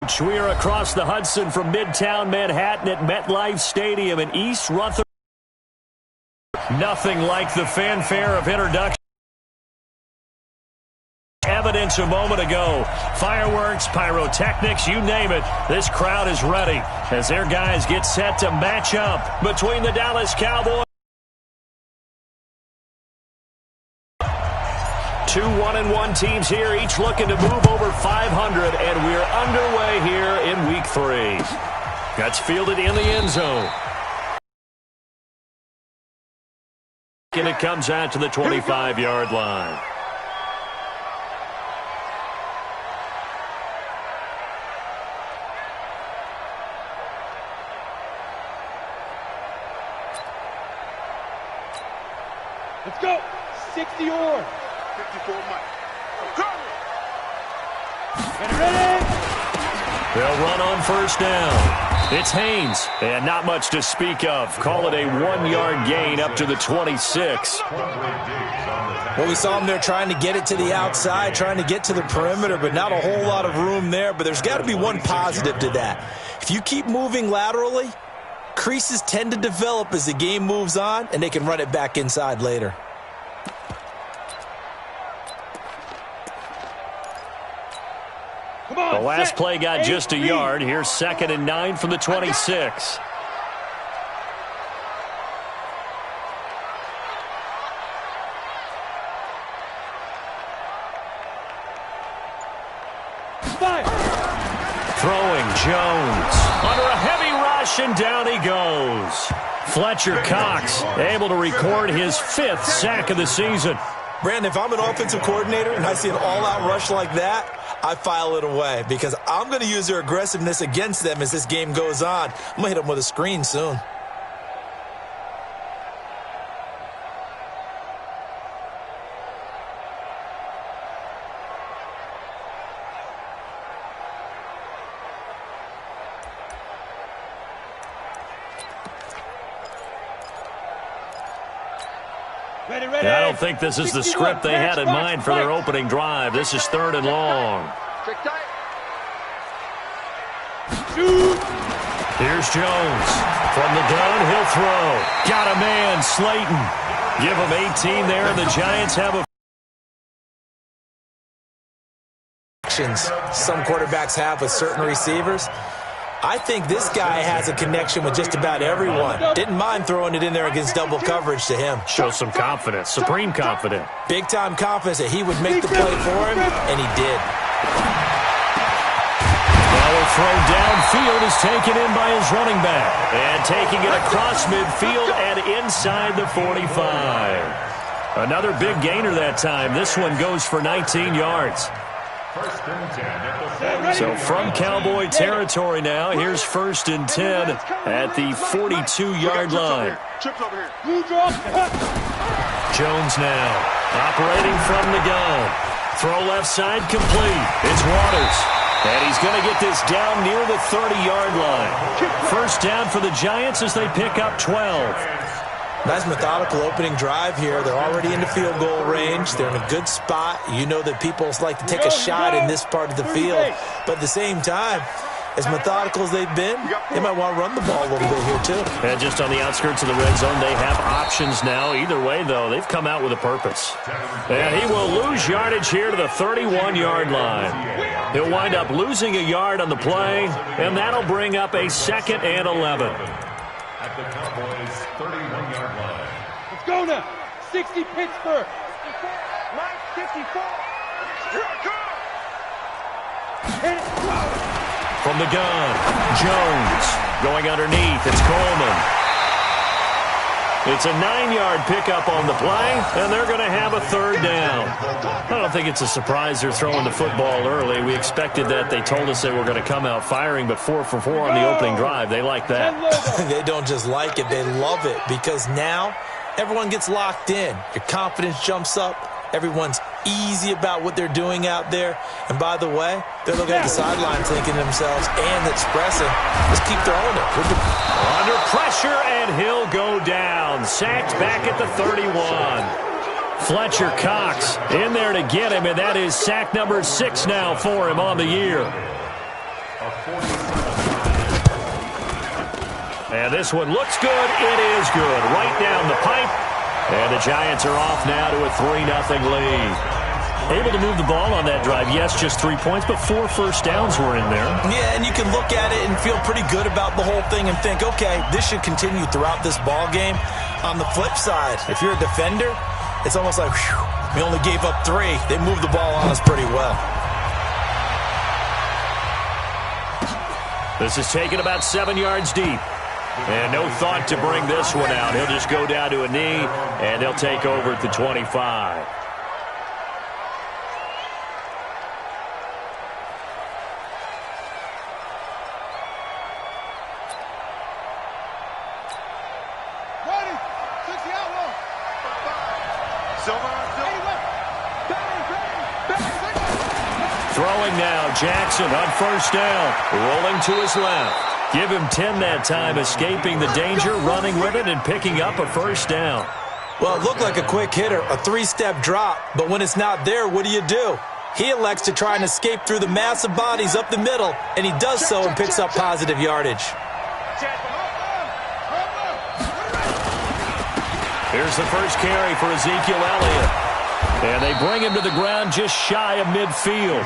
We are across the Hudson from Midtown Manhattan at MetLife Stadium in East Rutherford. Nothing like the fanfare of introduction. Evidence a moment ago. Fireworks, pyrotechnics, you name it. This crowd is ready as their guys get set to match up between the Dallas Cowboys. Two 1-1 teams here, each looking to move over 500, and we're underway here in Week 3. That's fielded in the end zone. And it comes out to the 25-yard line. Let's go. 60 or 54 Mike. Go. Get ready. They'll run on first down. It's Haynes, and not much to speak of. Call it a 1-yard gain up to the 26. Well, we saw him there trying to get it to the outside, trying to get to the perimeter, but not a whole lot of room there. But there's got to be one positive to that. If you keep moving laterally, creases tend to develop as the game moves on, and they can run it back inside later. The last play got just a yard. Here's 2nd and 9 from the 26. Throwing Jones. Under a heavy rush, and down he goes. Fletcher Cox able to record his 5th sack of the season. Brandon, if I'm an offensive coordinator and I see an all-out rush like that, I file it away because I'm going to use their aggressiveness against them as this game goes on. I'm going to hit them with a screen soon. I don't think this is the script they had in mind for their opening drive. This is 3rd and long. Here's Jones. From the gun, he'll throw. Got a man, Slayton. Give him 18 there, and the Giants have a... Some quarterbacks have with certain receivers. I think this guy has a connection with just about everyone. Didn't mind throwing it in there against double coverage to him. Shows some confidence, supreme confidence. Big-time confidence that he would make the play for him, and he did. Now a throw downfield is taken in by his running back. And taking it across midfield and inside the 45. Another big gainer that time. This one goes for 19 yards. So from Cowboy territory now, here's 1st and 10 at the 42-yard line. Jones now operating from the gun. Throw left side complete. It's Waters. And he's going to get this down near the 30-yard line. First down for the Giants as they pick up 12. Nice methodical opening drive here. They're already in the field goal range. They're in a good spot. You know that people like to take a shot in this part of the field. But at the same time, as methodical as they've been, they might want to run the ball a little bit here too. And just on the outskirts of the red zone, they have options now. Either way, though, they've come out with a purpose. And he will lose yardage here to the 31-yard line. He'll wind up losing a yard on the play, and that'll bring up a 2nd and 11. At the Cowboys' 31-yard line. Let's go now. 60 Pittsburgh. Mike, 54. Here I come. Hit it. From the gun, Jones going underneath. It's Coleman. It's a 9-yard pickup on the play, and they're going to have a 3rd down. I don't think it's a surprise they're throwing the football early. We expected that. They told us they were going to come out firing, but 4 for 4 on the opening drive. They like that. They don't just like it, they love it, because now everyone gets locked in. Your confidence jumps up. Everyone's easy about what they're doing out there. And by the way, they're looking at the sideline thinking to themselves and expressing, let's keep throwing it. Under pressure, and he'll go down. Sacked back at the 31. Fletcher Cox in there to get him, and that is sack number 6 now for him on the year. A 47. And this one looks good. It is good. Right down the pipe. And the Giants are off now to a 3-0 lead. Able to move the ball on that drive. Yes, just 3 points, but 4 first downs were in there. Yeah, and you can look at it and feel pretty good about the whole thing and think, okay, this should continue throughout this ball game. On the flip side, if you're a defender, it's almost like, whew, we only gave up 3. They moved the ball on us pretty well. This is taken about 7 yards deep. And no thought to bring this one out. He'll just go down to a knee, and they'll take over at the 25. Throwing now, Jackson on first down, rolling to his left. Give him 10 that time, escaping the danger, running with it, and picking up a first down. Well, it looked like a quick hitter, a 3-step drop, but when it's not there, what do? He elects to try and escape through the massive bodies up the middle, and he does so and picks up positive yardage. Here's the first carry for Ezekiel Elliott. And they bring him to the ground just shy of midfield.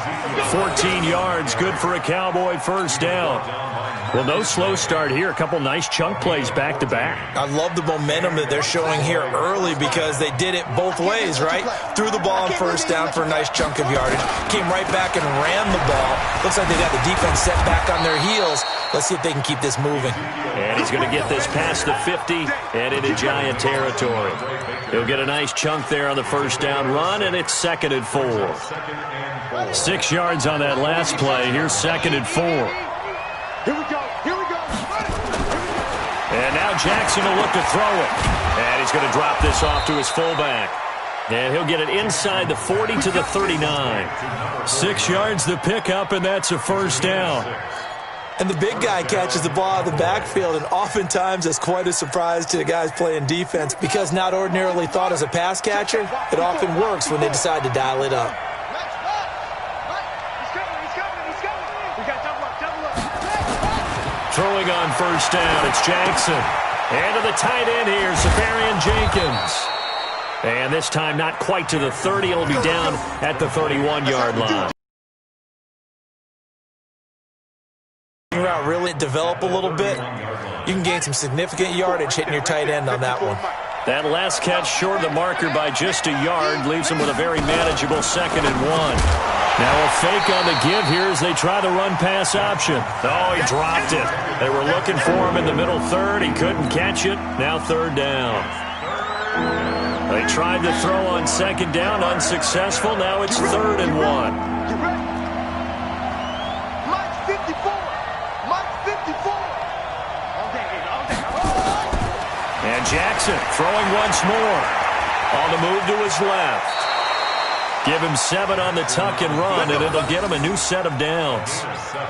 14 yards, good for a Cowboy first down. Well, no slow start here. A couple nice chunk plays back-to-back. I love the momentum that they're showing here early because they did it both ways, right? Threw the ball on first down for a nice chunk of yardage. Came right back and ran the ball. Looks like they got the defense set back on their heels. Let's see if they can keep this moving. And he's going to get this past the 50 and into Giant territory. He'll get a nice chunk there on the first down run, and it's 2nd and 4. 6 yards on that last play. Here's 2nd and 4. Here we go. And now Jackson will look to throw it. And he's going to drop this off to his fullback. And he'll get it inside the 40 to the 39. 6 yards the pickup, and that's a first down. And the big guy catches the ball out of the backfield, and oftentimes that's quite a surprise to the guys playing defense because not ordinarily thought as a pass catcher, it often works when they decide to dial it up. Throwing on first down, it's Jackson. And to the tight end here, Safarian Jenkins. And this time not quite to the 30. It'll be down at the 31-yard line. Route really develop a little bit, you can gain some significant yardage hitting your tight end on that one. That last catch short of the marker by just a yard leaves him with a very manageable 2nd and 1. Now a fake on the give here as they try the run-pass option. Oh, he dropped it. They were looking for him in the middle third. He couldn't catch it. Now 3rd down. They tried to throw on 2nd down, unsuccessful. Now it's 3rd and 1. And Jackson throwing once more. On the move to his left. Give him 7 on the tuck and run, and it'll get him a new set of downs.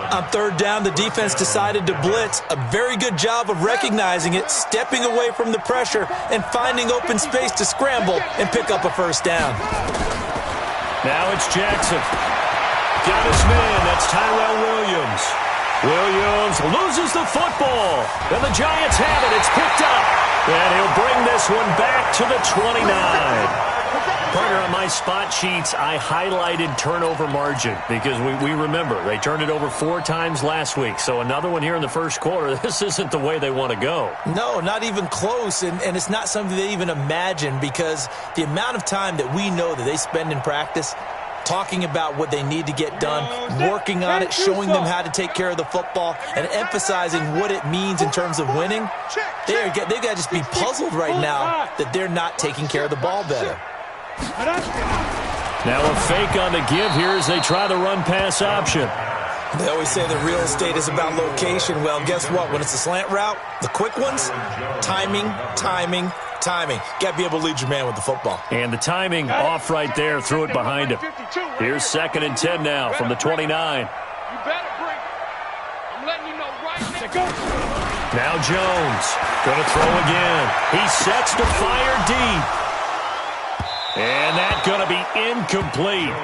On 3rd down, the defense decided to blitz. A very good job of recognizing it, stepping away from the pressure, and finding open space to scramble and pick up a first down. Now it's Jackson. Got his man. That's Tyrell Williams. Williams loses the football. And the Giants have it. It's picked up. And he'll bring this one back to the 29. Partner, on my spot sheets, I highlighted turnover margin because we remember they turned it over 4 times last week. So another one here in the first quarter. This isn't the way they want to go. No, not even close. And it's not something they even imagine because the amount of time that we know that they spend in practice talking about what they need to get done, working on it, showing them how to take care of the football, and emphasizing what it means in terms of winning, they've got to just be puzzled right now that they're not taking care of the ball better. Now a fake on the give here as they try the run-pass option. They always say that real estate is about location. Well, guess what? When it's a slant route, the quick ones, timing. Got to be able to lead your man with the football. And the timing off right there, threw it behind him. Here's 2nd and 10 now from the 29. You better bring it. I'm letting you know right now. Now Jones going to throw again. He sets to fire deep. And that's going to be incomplete.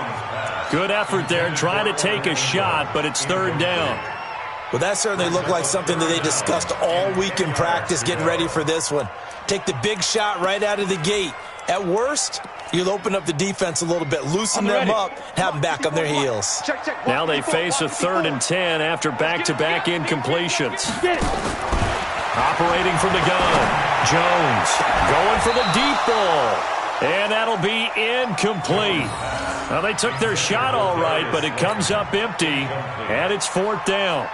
Good effort there trying to take a shot, but it's 3rd down. Well, that certainly looked like something that they discussed all week in practice getting ready for this one. Take the big shot right out of the gate. At worst, you'll open up the defense a little bit, loosen them up, have them back on their heels. Now they face a 3rd and 10 after back-to-back incompletions. Operating from the gun, Jones going for the deep ball. And that'll be incomplete. Well, they took their shot all right, but it comes up empty, and it's 4th down.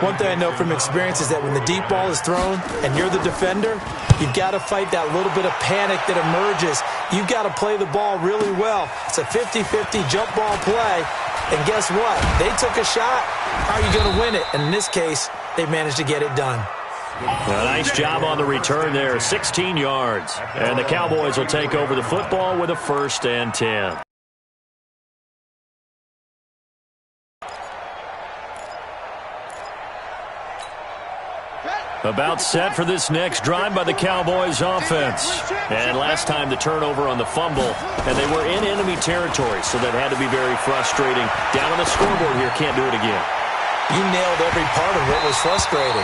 One thing I know from experience is that when the deep ball is thrown and you're the defender, you've got to fight that little bit of panic that emerges. You've got to play the ball really well. It's a 50-50 jump ball play, and guess what? They took a shot. How are you going to win it? And in this case, they managed to get it done. A nice job on the return there, 16 yards. And the Cowboys will take over the football with a 1st and 10. About set for this next drive by the Cowboys offense. And last time the turnover on the fumble, and they were in enemy territory, so that had to be very frustrating. Down on the scoreboard here, can't do it again. You nailed every part of what was frustrating.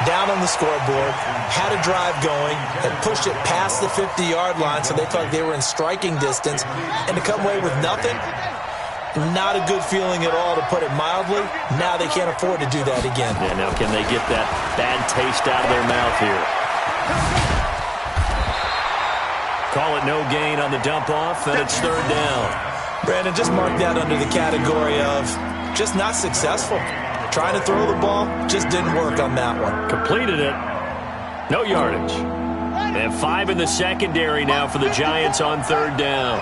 Down on the scoreboard, had a drive going, had pushed it past the 50-yard line, so they thought they were in striking distance, and to come away with nothing, not a good feeling at all, to put it mildly. Now they can't afford to do that again. Yeah, now can they get that bad taste out of their mouth here? Call it no gain on the dump-off, and it's 3rd down. Brandon, just mark that under the category of just not successful. Trying to throw the ball, just didn't work on that one. Completed it. No yardage. And 5 in the secondary now for the Giants on 3rd down.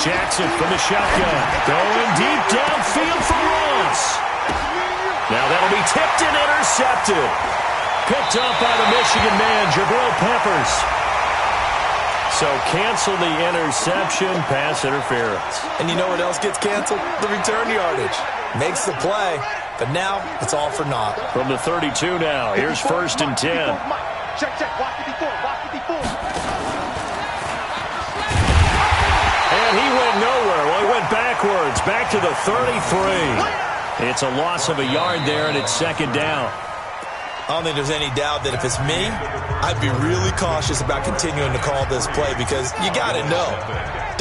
Jackson from the shotgun. Going deep downfield for Ross. Now that'll be tipped and intercepted. Picked up by the Michigan man, Jabril Peppers. So cancel the interception, pass interference. And you know what else gets canceled? The return yardage. Makes the play, but now it's all for naught. From the 32 now, here's 1st and 10. And he went nowhere. Well, he went backwards, back to the 33. It's a loss of a yard there, and it's 2nd down. I don't think there's any doubt that if it's me, I'd be really cautious about continuing to call this play, because you got to know,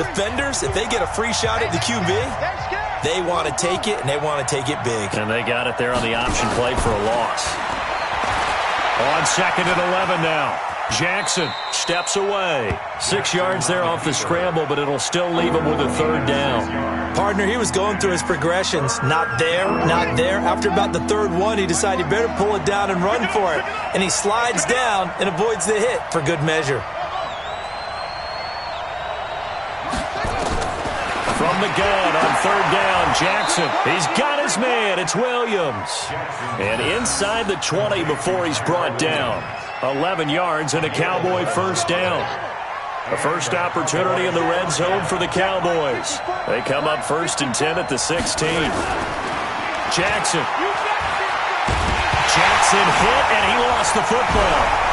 defenders, if they get a free shot at the QB, they want to take it, and they want to take it big. And they got it there on the option play for a loss. On 2nd and 11 now. Jackson steps away. 6 yards there off the scramble, but it'll still leave him with a 3rd down. Partner, he was going through his progressions. Not there, not there. After about the 3rd one, he decided he better pull it down and run for it. And he slides down and avoids the hit for good measure. From the gun on 3rd down, Jackson. He's got his man. It's Williams. And inside the 20 before he's brought down. 11 yards and a Cowboy 1st down. The first opportunity in the red zone for the Cowboys. They come up 1st and 10 at the 16. Jackson. Jackson hit, and he lost the football.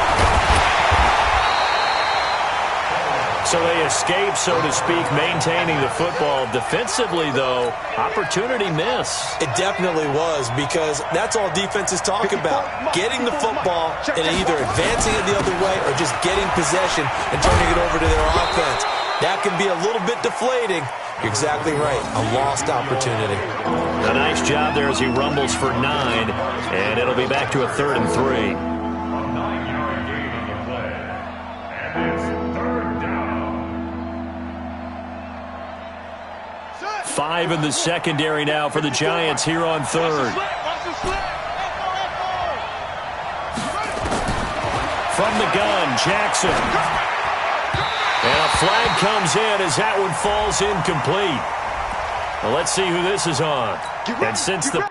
So they escape, so to speak, maintaining the football. Defensively, though, opportunity miss. It definitely was, because that's all defenses talk about. Getting the football and either advancing it the other way or just getting possession and turning it over to their offense. That can be a little bit deflating. You're exactly right. A lost opportunity. A nice job there as he rumbles for 9, and it'll be back to a 3rd and 3. 5 in the secondary now for the Giants here on 3rd. From the gun, Jackson. And a flag comes in as that one falls incomplete. Well, let's see who this is on. And since the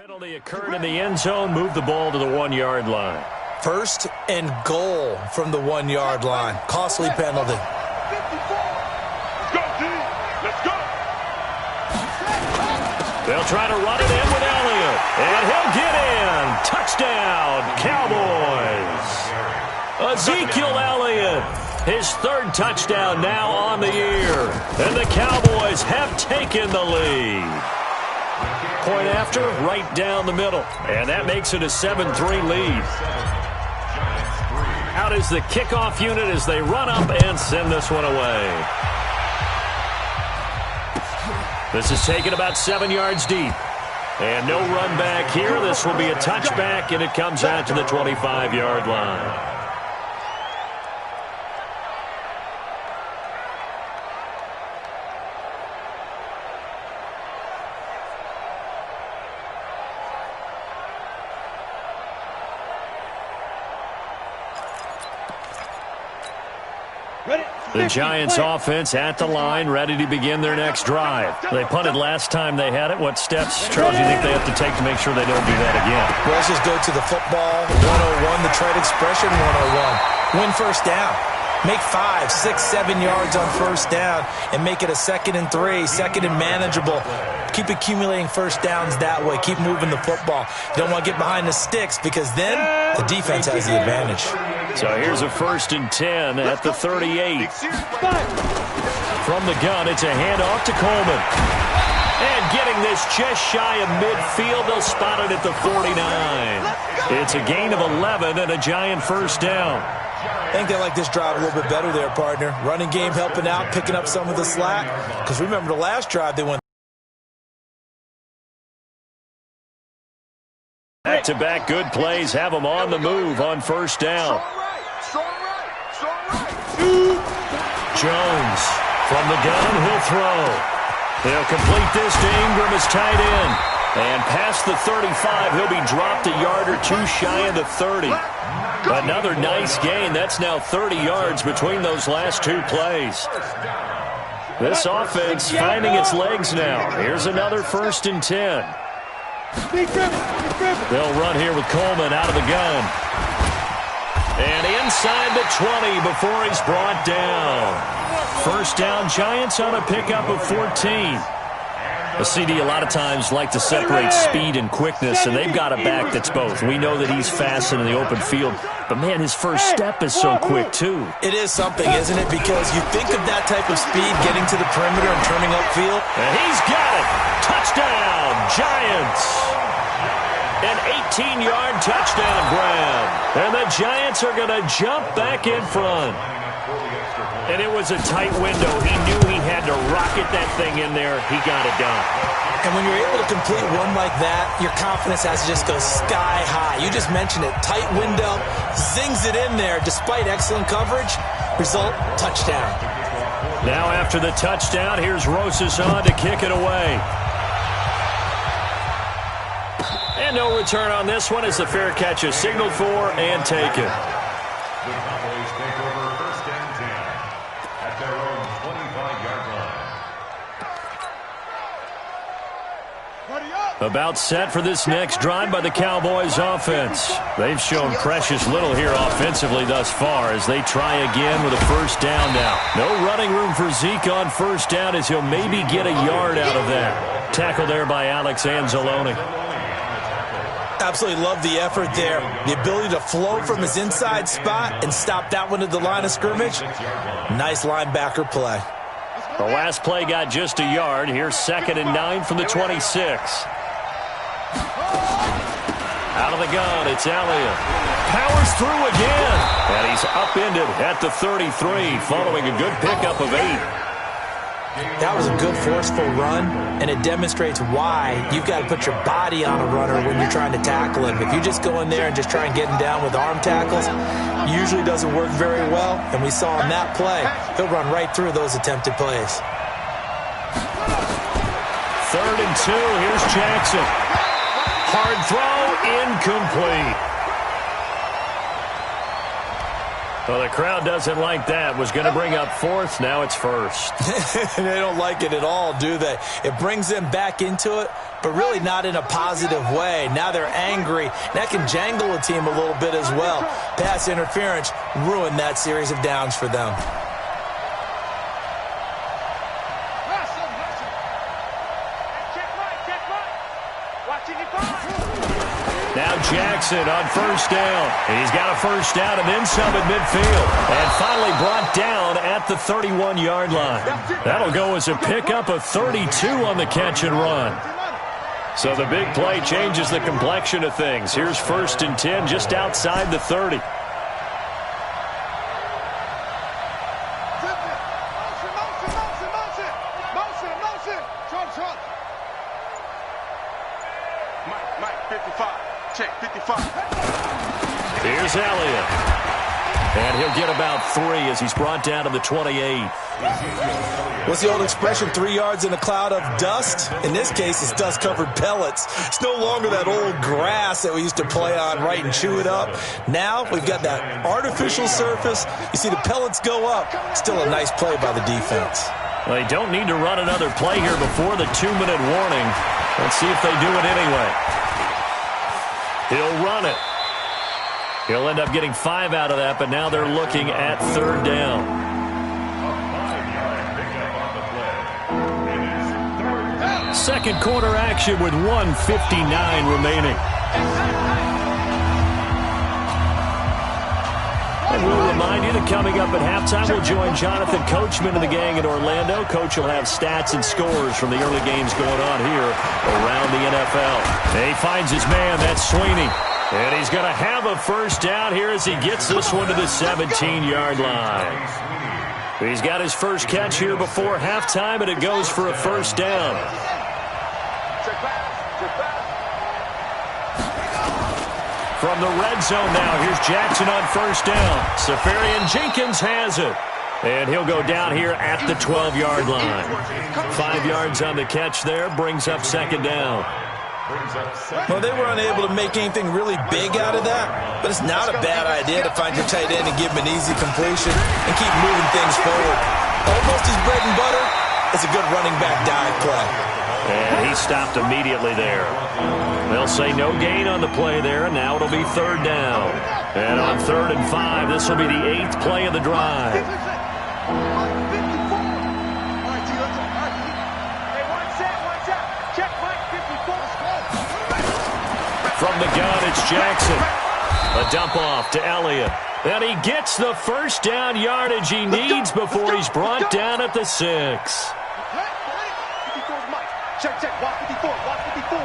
Penalty occurred in the end zone, moved the ball to the 1-yard line. First and goal from the 1-yard line. Costly penalty. They'll try to run it in with Elliott, and he'll get in. Touchdown, Cowboys. Ezekiel Elliott, his 3rd touchdown now on the year, and the Cowboys have taken the lead. Point after, right down the middle, and that makes it a 7-3 lead. Out is the kickoff unit as they run up and send this one away. This is taken about 7 yards deep. And no run back here. This will be a touchback, and it comes out to the 25-yard line. The Giants offense at the line, ready to begin their next drive. They punted last time they had it. What steps, Charles, do you think they have to take to make sure they don't do that again? Well, let's just go to the football 101, the trade expression 101. Win first down. Make 5, 6, 7 yards on first down and make it a 2nd and 3, 2nd and manageable. Keep accumulating first downs that way. Keep moving the football. You don't want to get behind the sticks because then the defense has the advantage. So here's a 1st and 10 at the 38. From the gun, it's a handoff to Coleman. And getting this just shy of midfield, they'll spot it at the 49. It's a gain of 11 and a Giant first down. I think they like this drive a little bit better there, partner. Running game helping out, picking up some of the slack. Because remember the last drive they went. Back-to-back good plays have them on the move on first down. Jones from the gun, he'll throw. He'll complete this to Ingram as tight end. And past the 35, he'll be dropped a yard or 2 shy of the 30. Another nice gain. That's now 30 yards between those last 2 plays. This offense finding its legs now. Here's another 1st and 10. They'll run here with Coleman out of the gun. And inside the 20 before he's brought down. First down, Giants on a pickup of 14. The CD a lot of times like to separate speed and quickness, and they've got a back that's both. We know that he's fast in the open field, but, man, his first step is so quick, too. It is something, isn't it? Because you think of that type of speed getting to the perimeter and turning upfield. And he's got it. Touchdown, Giants. An 18-yard touchdown grab. And the Giants are going to jump back in front. And it was a tight window. He knew he had to rocket that thing in there. He got it done. And when you're able to complete one like that, your confidence has to just go sky high. You just mentioned it. Tight window, zings it in there despite excellent coverage. Result, touchdown. Now after the touchdown, here's Rosas on to kick it away. And no return on this one as the fair catch is signaled for and taken. The Cowboys take over 1st and 10 at their own 25-yard line. About set for this next drive by the Cowboys offense. They've shown precious little here offensively thus far as they try again with a first down now. No running room for Zeke on first down as he'll maybe get a yard out of that. Tackle there by Alex Anzalone. Absolutely love the effort there. The ability to flow from his inside spot and stop that one at the line of scrimmage. Nice linebacker play. The last play got just a yard. Here's 2nd and 9 from the 26. Out of the gun, it's Elliott. Powers through again. And he's upended at the 33 following a good pickup of 8. That was a good, forceful run, and it demonstrates why you've got to put your body on a runner when you're trying to tackle him. If you just go in there and just try and get him down with arm tackles, usually doesn't work very well, and we saw in that play, he'll run right through those attempted plays. 3rd and 2, here's Jackson. Hard throw, incomplete. Well, the crowd doesn't like that. Was going to bring up fourth. Now it's first. They don't like it at all, do they? It brings them back into it, but really not in a positive way. Now they're angry. That can jangle a team a little bit as well. Pass interference ruined that series of downs for them. Now Jackson on first down. He's got a first down and then some at midfield. And finally brought down at the 31-yard line. That'll go as a pickup of 32 on the catch and run. So the big play changes the complexion of things. Here's 1st and 10 just outside the 30. Here's Elliott. And he'll get about 3 as he's brought down to the 28. What's the old expression, 3 yards in a cloud of dust? In this case, it's dust-covered pellets. It's no longer that old grass that we used to play on, right, and chew it up. Now we've got that artificial surface. You see the pellets go up. Still a nice play by the defense. Well, they don't need to run another play here before the 2-minute warning. Let's see if they do it anyway. He'll run it. He'll end up getting 5 out of that, but now they're looking at 3rd down. Second quarter action with 1:59 remaining. And we'll remind you that coming up at halftime, we'll join Jonathan Coachman and the gang in Orlando. Coach will have stats and scores from the early games going on here around the NFL. And he finds his man, that's Sweeney. And he's going to have a first down here as he gets this one to the 17-yard line. He's got his first catch here before halftime, and it goes for a first down. From the red zone now, here's Jackson on first down. Safarian Jenkins has it. And he'll go down here at the 12-yard line. 5 yards on the catch there, brings up 2nd down. Well, they were unable to make anything really big out of that, but it's not a bad idea to find your tight end and give him an easy completion and keep moving things forward. Almost his bread and butter. It's a good running back dive play. And he stopped immediately there. They'll say no gain on the play there, and now it'll be 3rd down. And on 3rd and 5, this will be the 8th play of the drive. From the gun, it's Jackson. A dump off to Elliott. And he gets the first down yardage he needs before he's brought down at the 6. Check, walk 54, walk 54.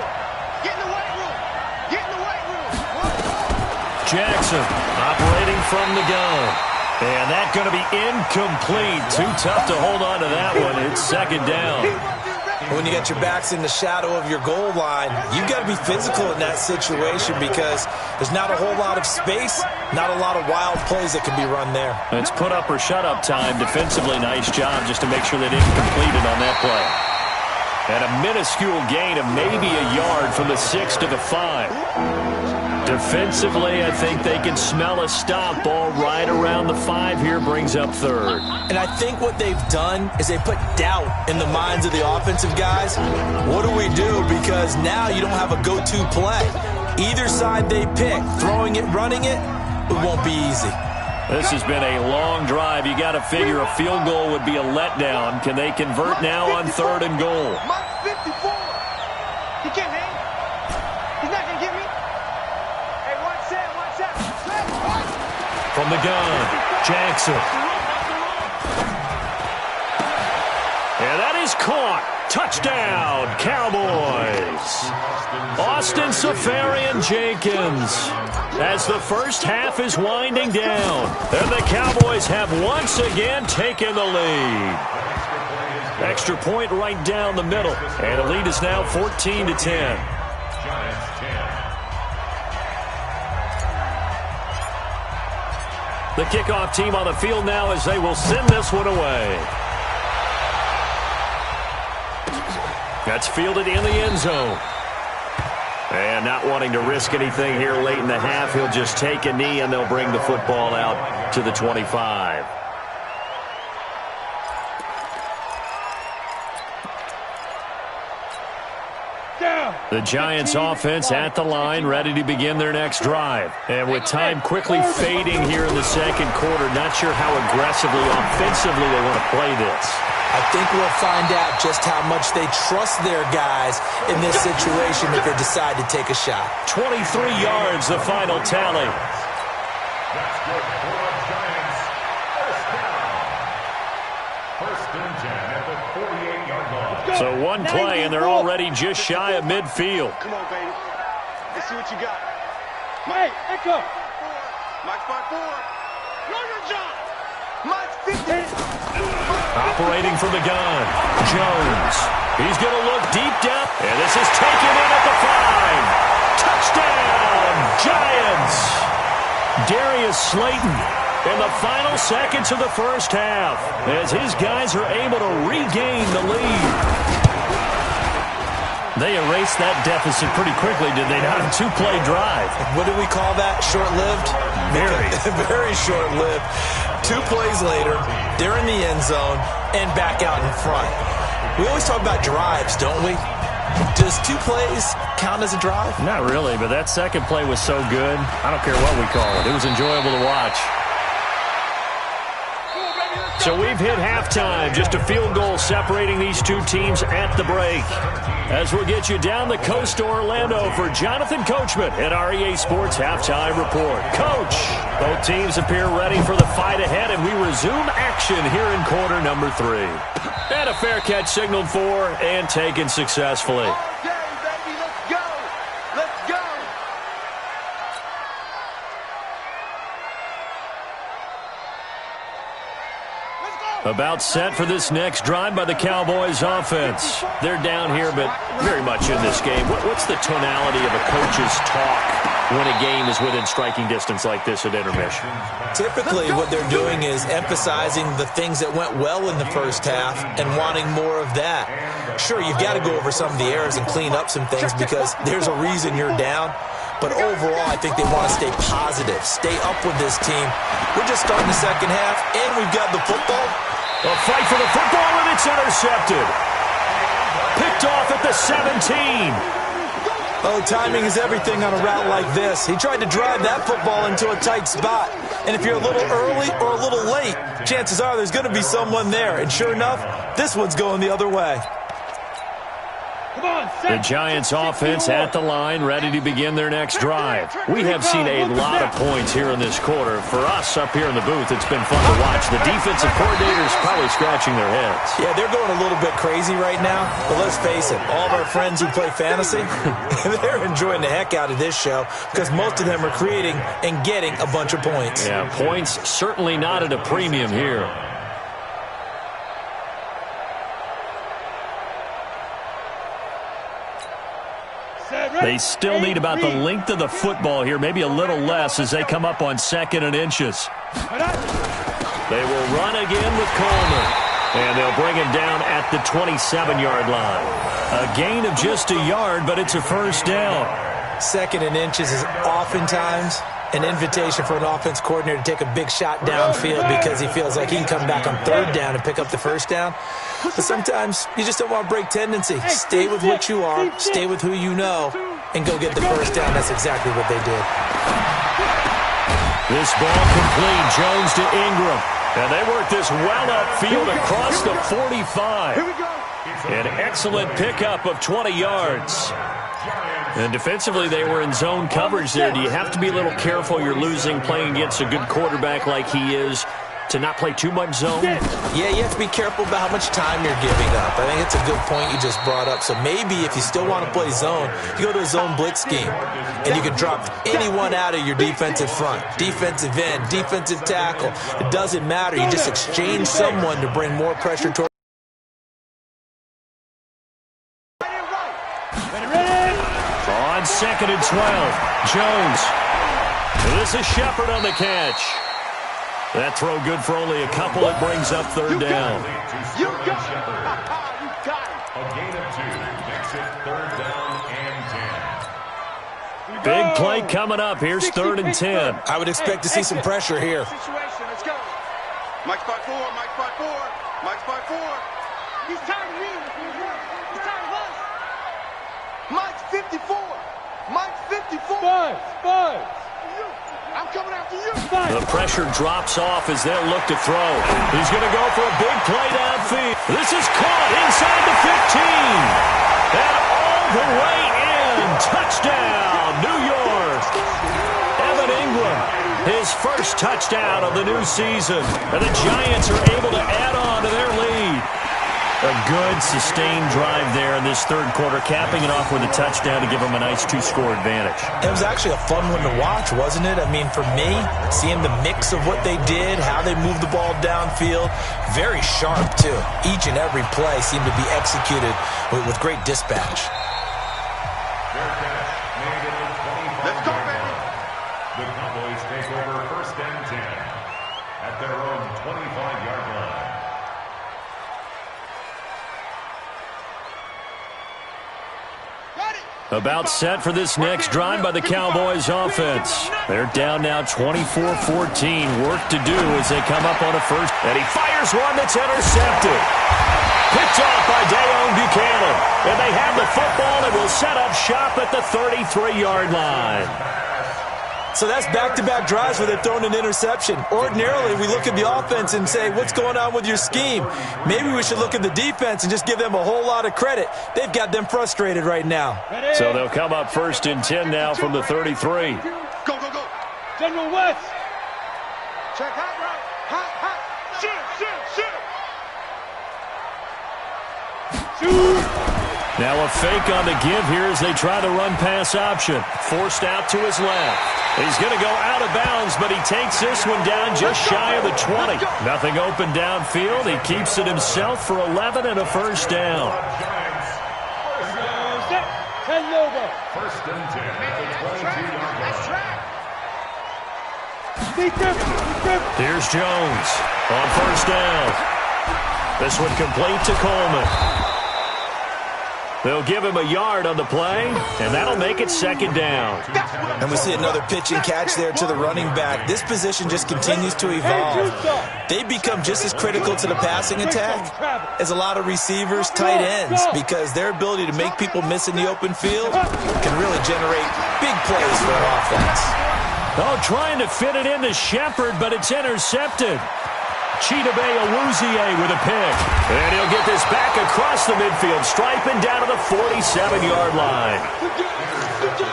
Get in the weight room. Get in the weight room. Jackson operating from the gun. And that's going to be incomplete. Too tough to hold on to that one. It's 2nd down. When you get your backs in the shadow of your goal line, you've got to be physical in that situation because there's not a whole lot of space, not a lot of wild plays that can be run there. It's put up or shut up time. Defensively, nice job just to make sure they didn't complete it on that play. And a minuscule gain of maybe a yard from the 6 to the 5. Defensively, I think they can smell a stop ball right around the 5 here, brings up 3rd. And I think what they've done is they put doubt in the minds of the offensive guys. What do we do? Because now you don't have a go-to play. Either side they pick, throwing it, running it, it won't be easy. This has been a long drive. You got to figure a field goal would be a letdown. Can they convert now on 3rd and goal? Mike 54. He can't hang. He's not going to get me. Hey, watch that. From the gun, Jackson. And that is caught. Touchdown, Cowboys. Austin Safarian Jenkins. As the first half is winding down, and the Cowboys have once again taken the lead. Extra point right down the middle, and the lead is now 14-10. The kickoff team on the field now as they will send this one away. That's fielded in the end zone. And not wanting to risk anything here late in the half, he'll just take a knee and they'll bring the football out to the 25. The Giants offense at the line, ready to begin their next drive. And with time quickly fading here in the second quarter, not sure how aggressively, offensively they want to play this. I think we'll find out just how much they trust their guys in this situation if they decide to take a shot. 23 yards, the final tally. That's good for the Giants. First down. First and 10 at the 48-yard line. So one play, and they're already just shy of midfield. Come on, baby. Let's see what you got. Mike, echo. Mike's by 4. Know your job. Mike's 50. Operating from the gun, Jones. He's going to look deep down, and this is taken in at the 5. Touchdown, Giants. Darius Slayton in the final seconds of the first half as his guys are able to regain the lead. They erased that deficit pretty quickly, did they not? A two-play drive. What do we call that? Short-lived? Very. Very short-lived. 2 plays later, they're in the end zone and back out in front. We always talk about drives, don't we? Does 2 plays count as a drive? Not really, but that second play was so good. I don't care what we call it. It was enjoyable to watch. So we've hit halftime, just a field goal separating these two teams at the break. As we'll get you down the coast to Orlando for Jonathan Coachman at our EA Sports Halftime Report. Coach, both teams appear ready for the fight ahead, and we resume action here in quarter number 3. And a fair catch signaled for and taken successfully. Okay, baby, let's go. Let's go. About set for this next drive by the Cowboys offense. They're down here, but very much in this game. What's the tonality of a coach's talk when a game is within striking distance like this at intermission? Typically, what they're doing is emphasizing the things that went well in the first half and wanting more of that. Sure, you've got to go over some of the errors and clean up some things because there's a reason you're down. But overall, I think they want to stay positive, stay up with this team. We're just starting the second half, and we've got the football. A fight for the football, and it's intercepted. Picked off at the 17. Oh, timing is everything on a route like this. He tried to drive that football into a tight spot. And if you're a little early or a little late, chances are there's going to be someone there. And sure enough, this one's going the other way. The Giants offense at the line, ready to begin their next drive. We have seen a lot of points here in this quarter. For us up here in the booth, it's been fun to watch. The defensive coordinators probably scratching their heads. Yeah, they're going a little bit crazy right now. But let's face it, all of our friends who play fantasy, they're enjoying the heck out of this show because most of them are creating and getting a bunch of points. Yeah, points certainly not at a premium here. They still need about the length of the football here, maybe a little less as they come up on 2nd and inches. They will run again with Coleman, and they'll bring him down at the 27-yard line. A gain of just a yard, but it's a first down. 2nd and inches is oftentimes an invitation for an offense coordinator to take a big shot downfield because he feels like he can come back on 3rd down and pick up the first down. But sometimes you just don't want to break tendency. Stay with what you are, stay with who you know, and go get the first down. That's exactly what they did. This ball complete. Jones to Ingram. And they work this well upfield across the 45. An excellent pickup of 20 yards. And defensively, they were in zone coverage there. Do you have to be a little careful? You're losing playing against a good quarterback like he is to not play too much zone? Yeah, you have to be careful about how much time you're giving up. I think it's a good point you just brought up. So maybe if you still want to play zone, you go to a zone blitz scheme. And you can drop anyone out of your defensive front. Defensive end, defensive tackle. It doesn't matter. You just exchange someone to bring more pressure toward. On 2nd and 12, Jones. This is Shepard on the catch. That throw good for only a couple. It brings up 3rd down. You got it. You got it. A gain of 2 makes it 3rd down and 10. Big play coming up. Here's 3rd and 10. I would expect to see some pressure here. Situation, let's go. Mike spot 4, Mike spot 4, Mike spot 4. He's tired of me. He's tired of us. Mike's 54. Mike's 54. Five. I'm coming after you. The pressure drops off as they'll look to throw. He's going to go for a big play downfield. This is caught inside the 15. And all the way in. Touchdown, New York. Evan Ingram, his first touchdown of the new season. And the Giants are able to add on to their lead. A good, sustained drive there in this 3rd quarter, capping it off with a touchdown to give them a nice 2-score advantage. It was actually a fun one to watch, wasn't it? I mean, for me, seeing the mix of what they did, how they moved the ball downfield, very sharp, too. Each and every play seemed to be executed with great dispatch. Let's go, baby. The Cowboys take over 1st and 10 at their own 25-yard line. About set for this next drive by the Cowboys offense. They're down now 24-14. Work to do as they come up on a first. And he fires one that's intercepted. Picked off by Dayon Buchanan. And they have the football and will set up shop at the 33-yard line. So that's back-to-back drives where they've thrown an interception. Ordinarily, we look at the offense and say, what's going on with your scheme? Maybe we should look at the defense and just give them a whole lot of credit. They've got them frustrated right now. So they'll come up 1st and 10 now from the 33. Go. General West. Check hot right. Hot. Shoot. Now a fake on the give here as they try the run-pass option. Forced out to his left. He's going to go out of bounds, but he takes this one down just shy of the 20. Nothing open downfield. He keeps it himself for 11 and a first down. First and 10 at the 22-yard line. Here's Jones on first down. This one complete to Coleman. They'll give him a yard on the play, and that'll make it 2nd down. And we see another pitch and catch there to the running back. This position just continues to evolve. They become just as critical to the passing attack as a lot of receivers, tight ends, because their ability to make people miss in the open field can really generate big plays for an offense. Oh, trying to fit it into Shepard, but it's intercepted. Chidobe Awuzie with a pick. And he'll get this back across the midfield stripe and down to the 47-yard line.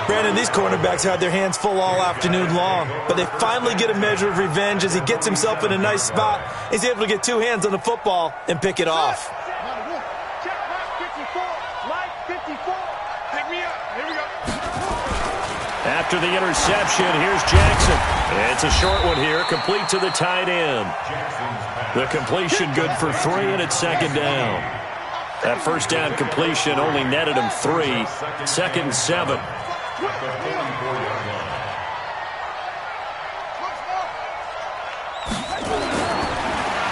Brandon, these cornerbacks had their hands full all afternoon long, but they finally get a measure of revenge as he gets himself in a nice spot. He's able to get 2 hands on the football and pick it off. Check Mike 54. Pick me up. Here we go. After the interception, here's Jackson. It's a short one here, complete to the tight end. The completion good for 3, and it's 2nd down. That first down completion only netted him 3. 2nd and 7.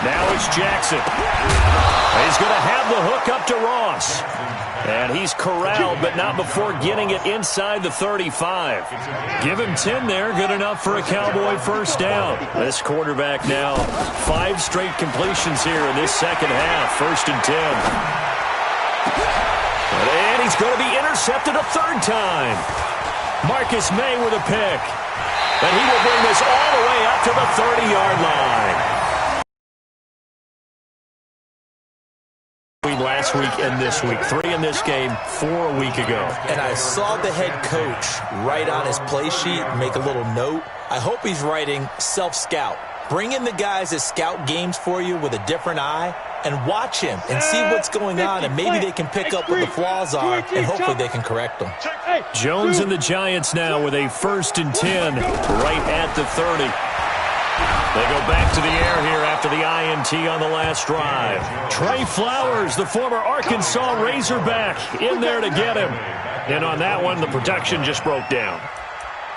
Now it's Jackson. He's going to have the hook up to Ross. And he's corralled, but not before getting it inside the 35. Give him 10 there, good enough for a Cowboy first down. This quarterback now, 5 straight completions here in this second half. 1st and 10. And he's going to be intercepted a 3rd time. Marcus May with a pick. And he will bring this all the way up to the 30-yard line. Last week and this week. 3 in this game, 4 a week ago. And I saw the head coach write on his play sheet, make a little note. I hope he's writing self-scout. Bring in the guys that scout games for you with a different eye and watch him and see what's going on, and maybe they can pick up what the flaws are, and hopefully they can correct them. Jones and the Giants now with a 1st and 10 right at the 30. They go back to the air here after the INT on the last drive. Trey Flowers, the former Arkansas Razorback, in there to get him. And on that one, the protection just broke down.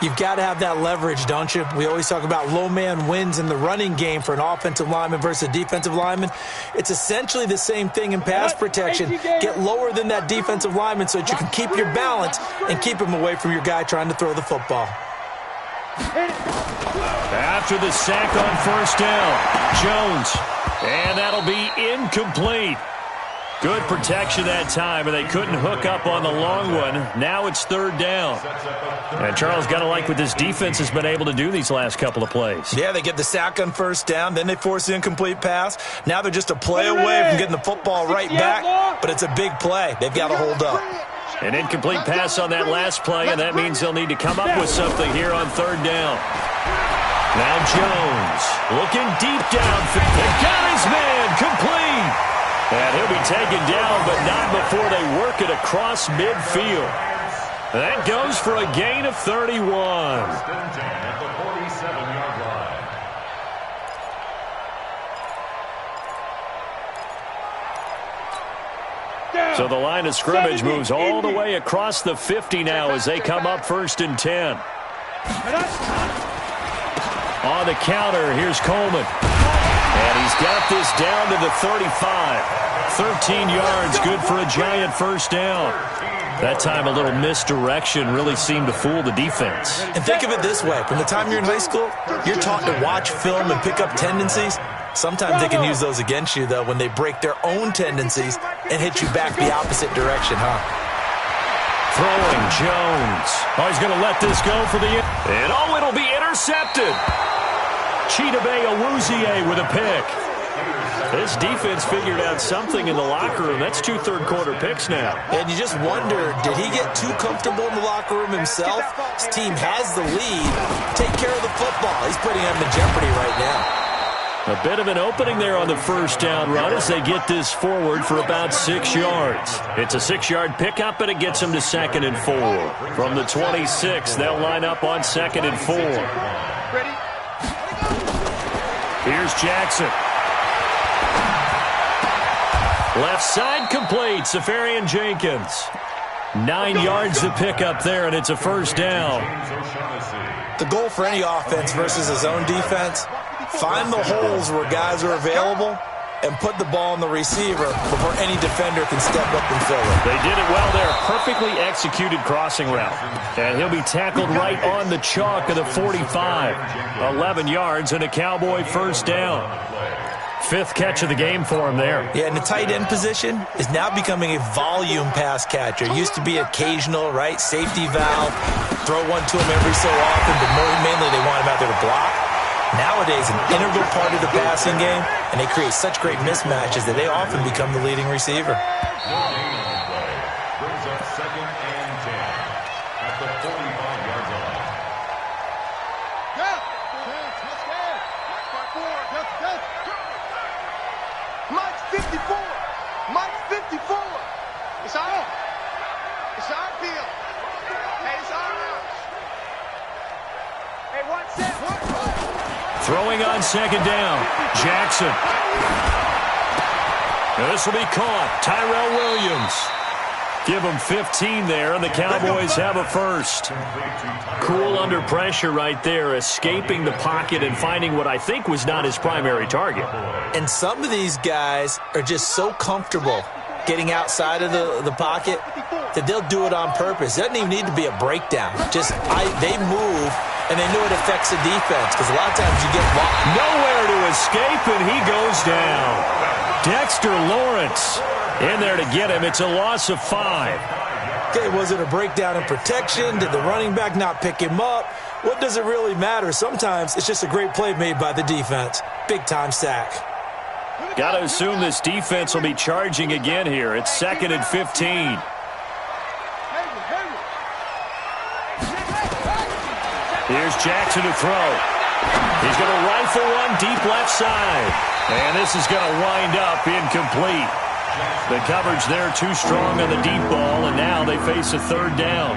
You've got to have that leverage, don't you? We always talk about low man wins in the running game for an offensive lineman versus a defensive lineman. It's essentially the same thing in pass protection. Get lower than that defensive lineman so that you can keep your balance and keep him away from your guy trying to throw the football. After the sack on first down, Jones. And that'll be incomplete. Good protection that time, and they couldn't hook up on the long one. Now it's third down. And Charles, got to like what this defense has been able to do these last couple of plays. Yeah, they get the sack on first down, then they force the incomplete pass. Now they're just a play away from getting the football right back, but it's a big play. They've got to hold up. An incomplete pass on that last play, and that means they'll need to come up with something here on third down. Now Jones looking deep down. They got his man complete. And he'll be taken down, but not before they work it across midfield. That goes for a gain of 31. First and 10 at the 47-yard line. So the line of scrimmage moves all the way across the 50 now as they come up first and 10. On the counter, here's Coleman. And he's got this down to the 35. 13 yards, good for a giant first down. That time a little misdirection really seemed to fool the defense. And think of it this way. From the time you're in high school, you're taught to watch film and pick up tendencies. Sometimes they can use those against you, though, when they break their own tendencies and hit you back the opposite direction, huh? Throwing Jones. Oh, he's going to let this go for the... And oh, it'll be intercepted. Chidobe Awuzie with a pick. This defense figured out something in the locker room. That's 2 third-quarter picks now. And you just wonder, did he get too comfortable in the locker room himself? His team has the lead. Take care of the football. He's putting him in jeopardy right now. A bit of an opening there on the first down run as they get this forward for about 6 yards. It's a 6-yard pickup, and it gets them to 2nd and 4. From the 26, they'll line up on 2nd and 4. Ready? Here's Jackson. Left side complete, Safarian Jenkins. 9 yards to pick up there, and it's a first down. The goal for any offense versus his own defense, find the holes where guys are available and put the ball on the receiver before any defender can step up and fill it. They did it well there. Perfectly executed crossing route. And he'll be tackled right on the chalk of the 45. 11 yards and a Cowboy first down. 5th catch of the game for him there. Yeah, and the tight end position is now becoming a volume pass catcher. It used to be occasional, right? Safety valve, throw one to him every so often, but mainly they want him out there to block. Nowadays, an integral part of the passing game, and they create such great mismatches that they often become the leading receiver. Brings up 2nd and 10 at the 45-yard line. Mike's 54. Mike's 54. It's our. It's our deal. Hey, it's our house. Hey, one set. Throwing on 2nd down. Jackson. Now this will be caught. Tyrell Williams. Give them 15 there, and the Cowboys have a first. Cool under pressure right there, escaping the pocket and finding what I think was not his primary target. And some of these guys are just so comfortable getting outside of the pocket that they'll do it on purpose. It doesn't even need to be a breakdown. They move, and they know it affects the defense because a lot of times you get blocked. Nowhere to escape, and he goes down. Dexter Lawrence in there to get him. It's a loss of 5. Okay, was it a breakdown in protection? Did the running back not pick him up? What does it really matter? Sometimes it's just a great play made by the defense. Big-time sack. Got to assume this defense will be charging again here. It's 2nd and 15. Here's Jackson to throw. He's going to rifle one deep left side. And this is going to wind up incomplete. The coverage there too strong on the deep ball, and now they face a 3rd down.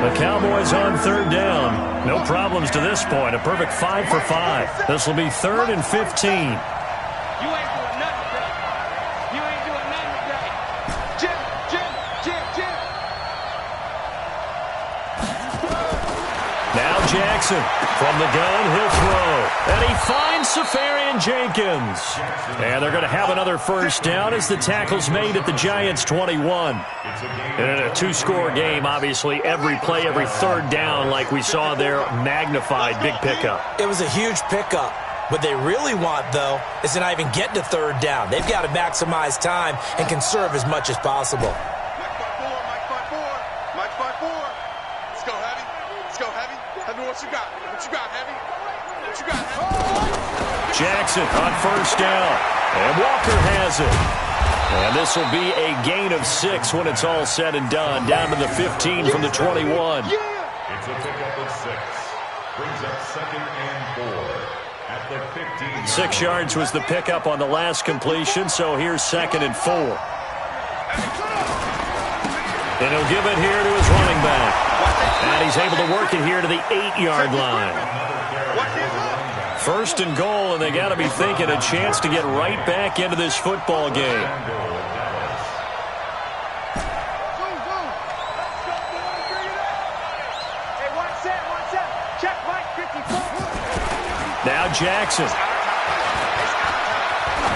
The Cowboys on 3rd down. No problems to this point. A perfect 5 for 5. This will be 3rd and 15. You ain't doing nothing today. You ain't doing nothing today. Jim. Jackson from the gun, he'll throw. And he finds Safarian Jenkins. And they're going to have another first down as the tackle's made at the Giants' 21. And in a two-score game, obviously, every play, every third down, like we saw there, magnified, big pickup. It was a huge pickup. What they really want, though, is to not even get to third down. They've got to maximize time and conserve as much as possible. What you got? What you got, Heavy? What you got, Heavy? Jackson on first down. And Walker has it. And this will be a gain of 6 when it's all said and done. Down to the 15 from the 21. It's a pickup of 6. Brings up 2nd and 4 at the 15. 6 yards was the pickup on the last completion, so here's 2nd and 4. And he'll give it here to his running back. And he's able to work it here to the 8-yard line. 1st and goal, and they got to be thinking a chance to get right back into this football game. Now Jackson.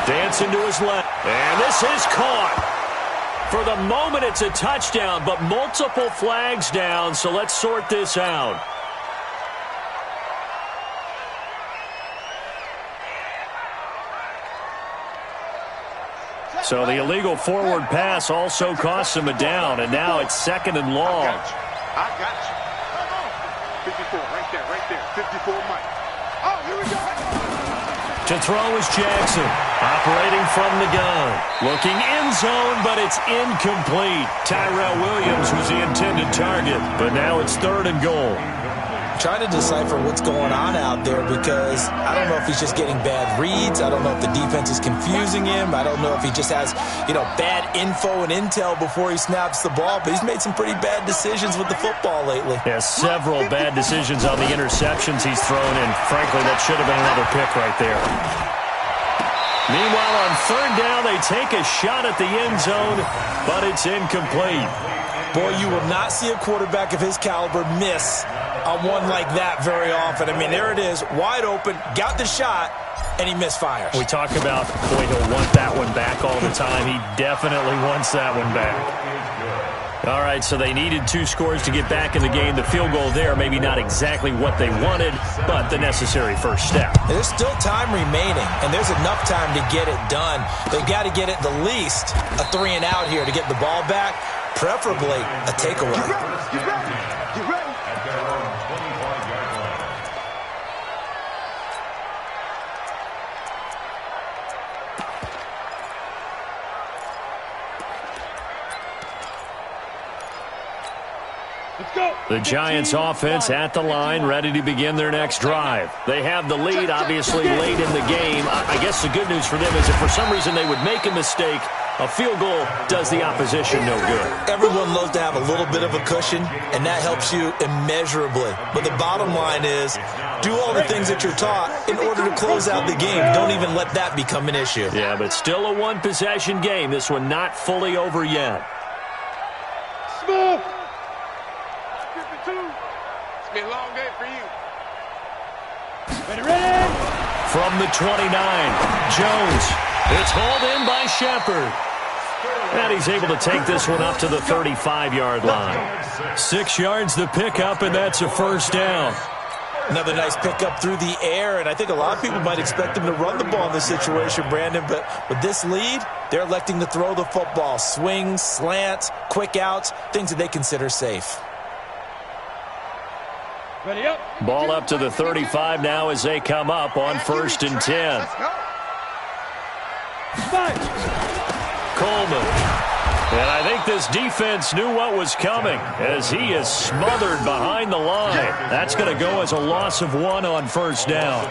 Dancing to his left. And this is caught. For the moment, it's a touchdown, but multiple flags down, so let's sort this out. So the illegal forward pass also costs him a down, and now it's 2nd and long. I got you. 54, right there. 54, Mike. Oh, here we go. To throw is Jackson, operating from the gun. Looking end zone, but it's incomplete. Tyrell Williams was the intended target, but now it's 3rd and goal. Trying to decipher what's going on out there because I don't know if he's just getting bad reads. I don't know if the defense is confusing him. I don't know if he just has, bad info and intel before he snaps the ball. But he's made some pretty bad decisions with the football lately. Yeah, several bad decisions on the interceptions he's thrown, and frankly, that should have been another pick right there. Meanwhile, on 3rd down, they take a shot at the end zone, but it's incomplete. Boy, you will not see a quarterback of his caliber miss on one like that very often. I mean, there it is, wide open, got the shot, and he misfires. We talk about, boy, he'll want that one back all the time. He definitely wants that one back. All right, so they needed 2 scores to get back in the game. The field goal there, maybe not exactly what they wanted, but the necessary first step. There's still time remaining, and there's enough time to get it done. They've got to get at the least a 3 and out here to get the ball back, preferably a takeaway. You ready? At their own 25-yard line. Let's go. The Giants offense at the line, ready to begin their next drive. They have the lead, obviously, late in the game. I guess the good news for them is if for some reason they would make a mistake, a field goal does the opposition no good. Everyone loves to have a little bit of a cushion, and that helps you immeasurably. But the bottom line is, do all the things that you're taught in order to close out the game. Don't even let that become an issue. Yeah, but still a one-possession game. This one not fully over yet. Smooth. 52. It's been a long day for you. Ready. From the 29, Jones. It's hauled in by Shepard. And he's able to take this one up to the 35-yard line. 6 yards the pickup, and that's a first down. Another nice pickup through the air, and I think a lot of people might expect him to run the ball in this situation, Brandon, but with this lead, they're electing to throw the football. Swings, slants, quick outs, things that they consider safe. Ready up. Ball up to the 35 now as they come up on 1st and 10. Coleman. And I think this defense knew what was coming as he is smothered behind the line. That's going to go as a loss of 1 on 1st down.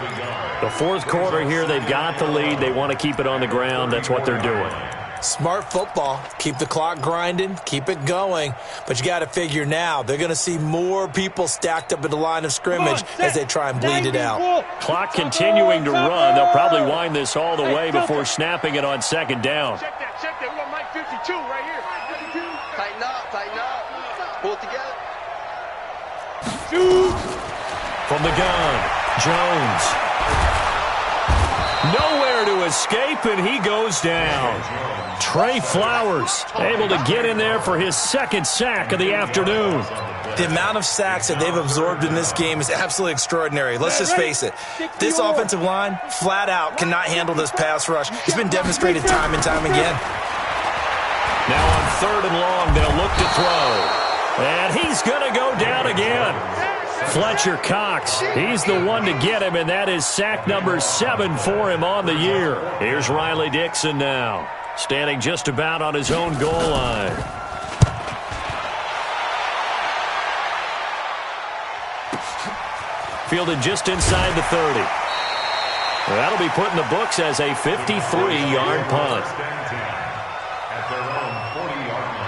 The 4th quarter here, they've got the lead. They want to keep it on the ground. That's what they're doing. Smart football. Keep the clock grinding. Keep it going. But you got to figure now, they're going to see more people stacked up at the line of scrimmage as they try and bleed it out. Clock continuing to run. They'll probably wind this all the way before snapping it on 2nd down. Check that. We got Mike 52 right here. 52. Tighten up. Pull it together. Shoot. From the gun, Jones. Nowhere to escape, and he goes down. Trey Flowers able to get in there for his second sack of the afternoon. The amount of sacks that they've absorbed in this game is absolutely extraordinary. Let's just face it. This offensive line, flat out, cannot handle this pass rush. It's been demonstrated time and time again. Now on 3rd and long, they'll look to throw. And he's going to go down again. Fletcher Cox, he's the one to get him, and that is sack number 7 for him on the year. Here's Riley Dixon now, standing just about on his own goal line. Fielded just inside the 30. That'll be put in the books as a 53-yard punt. At their own 40-yard line.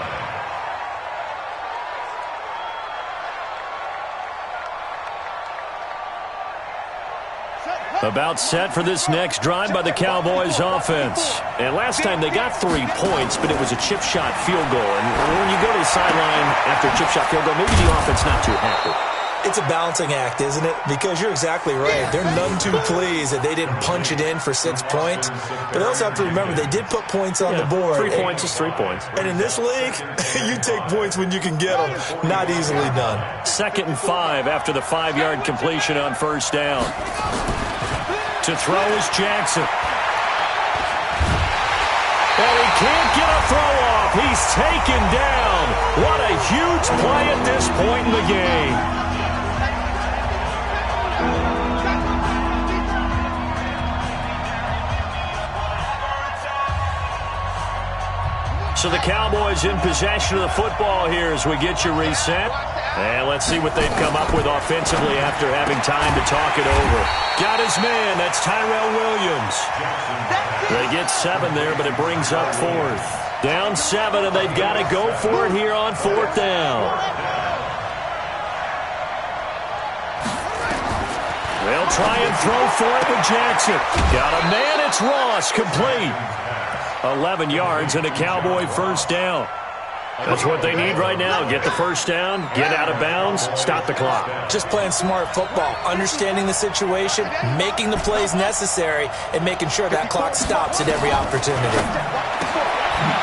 About set for this next drive by the Cowboys offense. And last time they got 3 points, but it was a chip shot field goal. And when you go to the sideline after a chip shot field goal, maybe the offense not too happy. It's a balancing act, isn't it? Because you're exactly right. They're none too pleased that they didn't punch it in for 6 points. But they also have to remember they did put points on the board. 3 points is 3 points. And in this league, you take points when you can get them. Not easily done. 2nd and 5 after the 5-yard completion on 1st down. To throw is Jackson. And he can't get a throw off. He's taken down. What a huge play at this point in the game. So the Cowboys in possession of the football here as we get you reset. And let's see what they've come up with offensively after having time to talk it over. Got his man. That's Tyrell Williams. They get 7 there, but it brings up 4th. Down 7, and they've got to go for it here on 4th down. They'll try and throw for it with Jackson. Got a man. It's Ross. Complete. 11 yards and a Cowboy 1st down. That's what they need right now. Get the 1st down, get out of bounds, stop the clock. Just playing smart football, understanding the situation, making the plays necessary, and making sure that clock stops at every opportunity.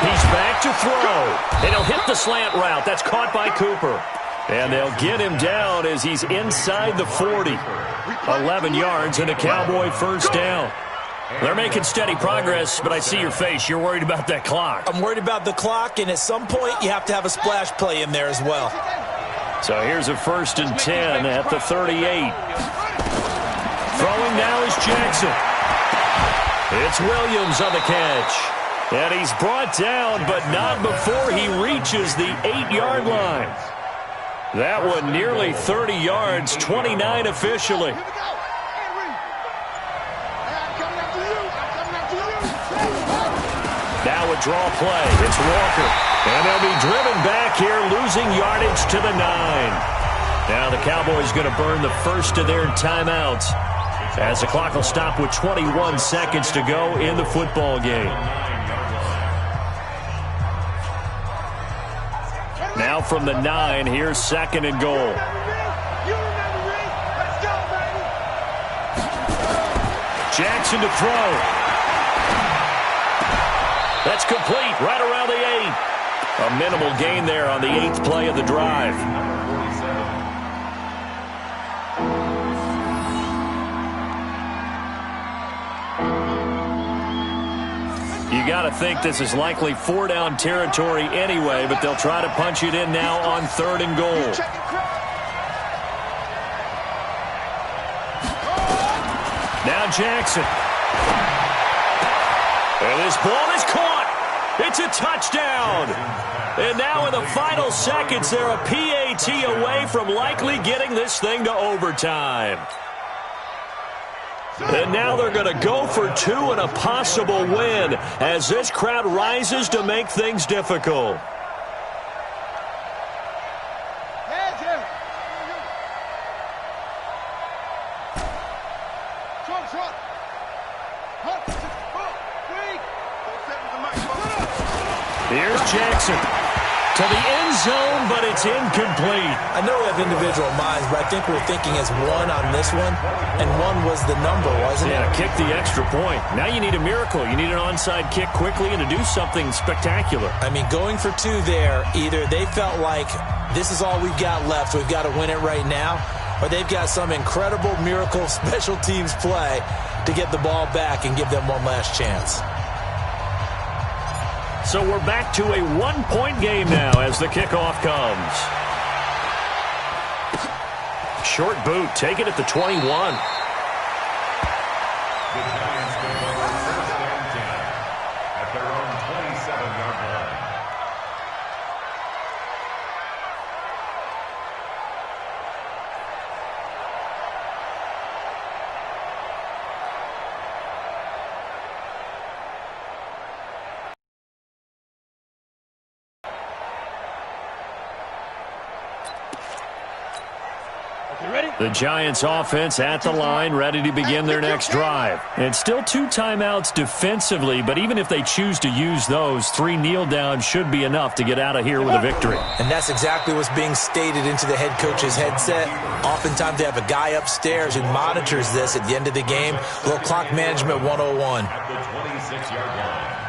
He's back to throw, and he'll hit the slant route. That's caught by Cooper. And they'll get him down as he's inside the 40. 11 yards and a Cowboy 1st down. They're making steady progress, but I see your face. You're worried about that clock. I'm worried about the clock, and at some point, you have to have a splash play in there as well. So here's a 1st and 10 at the 38. Throwing now is Jackson. It's Williams on the catch. And he's brought down, but not before he reaches the 8-yard line. That one nearly 30 yards, 29 officially. Now a draw play. It's Walker. And they'll be driven back here, losing yardage to the 9. Now the Cowboys going to burn the first of their timeouts as the clock will stop with 21 seconds to go in the football game. Now from the 9, here's 2nd and goal. Jackson to throw. That's complete right around the 8. A minimal gain there on the 8th play of the drive. You got to think this is likely 4-down territory anyway, but they'll try to punch it in now on 3rd and goal. Now Jackson. And this ball is caught. It's a touchdown. And now in the final seconds, they're a PAT away from likely getting this thing to overtime. And now they're going to go for 2 and a possible win as this crowd rises to make things difficult. Here's Jackson. to the end zone, but it's incomplete. I know we have individual minds, but I think we're thinking as one on this one, and one was the number, wasn't it? Yeah, kick the extra point. Now you need a miracle. You need an onside kick quickly and to do something spectacular. I mean, going for two there, either they felt like this is all we've got left, we've got to win it right now, or they've got some incredible miracle special teams play to get the ball back and give them one last chance. So we're back to a one-point game now as the kickoff comes. Short boot, take it at the 21. The Giants go for first and 10 at their own 27-yard line. The Giants offense at the line, ready to begin their next drive. It's still 2 timeouts defensively, but even if they choose to use those, 3 kneel downs should be enough to get out of here with a victory. And that's exactly what's being stated into the head coach's headset. Oftentimes they have a guy upstairs who monitors this at the end of the game. A little clock management 101. At the 26-yard line.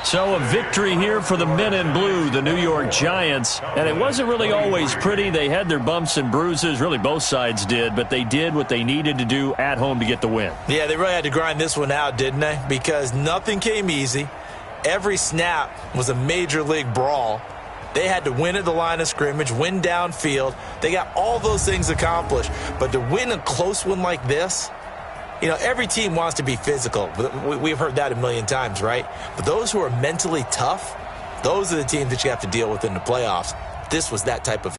So a victory here for the men in blue, the New York Giants. And it wasn't really always pretty. They had their bumps and bruises. Really, both sides did. But they did what they needed to do at home to get the win. Yeah, they really had to grind this one out, didn't they? Because nothing came easy. Every snap was a major league brawl. They had to win at the line of scrimmage, win downfield. They got all those things accomplished. But to win a close one like this, you know, every team wants to be physical. We've heard that a million times, right? But those who are mentally tough, those are the teams that you have to deal with in the playoffs. This was that type of